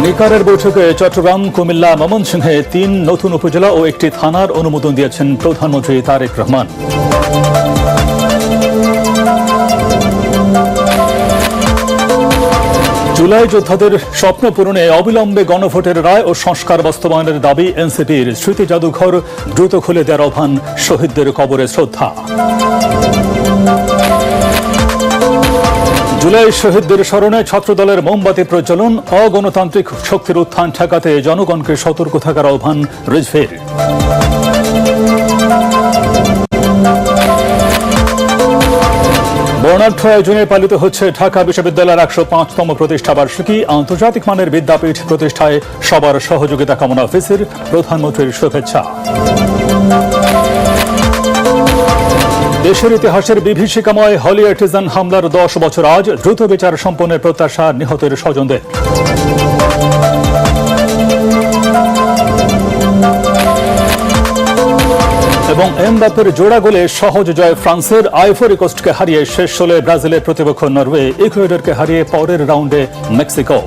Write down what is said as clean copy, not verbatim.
নিকারের বৈঠকে চট্টগ্রাম, কুমিল্লা, ময়মনসিংহে ৩ নতুন উপজেলা ও একটি থানার অনুমোদন দিয়েছেন প্রধানমন্ত্রী তারেক রহমান। জুলাই যোদ্ধাদের স্বপ্ন পূরণে অবিলম্বে গণভোটের রায় ও সংস্কার বাস্তবায়নের দাবি এনসিপির। স্মৃতি জাদুঘর দ্রুত খুলে দেওয়ার আহ্বান, শহীদদের কবরে শ্রদ্ধা। জুলাই শহীদদের স্মরণে ছাত্রদলের মোমবাতি প্রজ্বলন, অগণতান্ত্রিক শক্তির উত্থান ঠেকাতে জনগণকে সতর্ক থাকার আহ্বান রিজভির। বর্ণাঢ্য আয়োজনে পালিত হচ্ছে ঢাকা বিশ্ববিদ্যালয়ের ১০৫তম প্রতিষ্ঠা বার্ষিকী। আন্তর্জাতিক মানের বিদ্যাপীঠ প্রতিষ্ঠায় সবার সহযোগিতা কামনা অফিসের। প্রধানমন্ত্রীর শুভেচ্ছা। দেশের ইতিহাসের বিভীষিকাময় হলি আর্টিজান হামলার ১০ বছর আজ। দ্রুত বিচার সম্পন্নের প্রত্যাশা নিহতের স্বজনদের। এবং এমবাপ্পের জোড়া গোলে সহজ জয় ফ্রান্সের। আইভরি কোস্টকে হারিয়ে শেষ 16 ব্রাজিলের প্রতিপক্ষ নরওয়ে। ইকুয়েডরকে হারিয়ে পরের রাউন্ডে মেক্সিকো।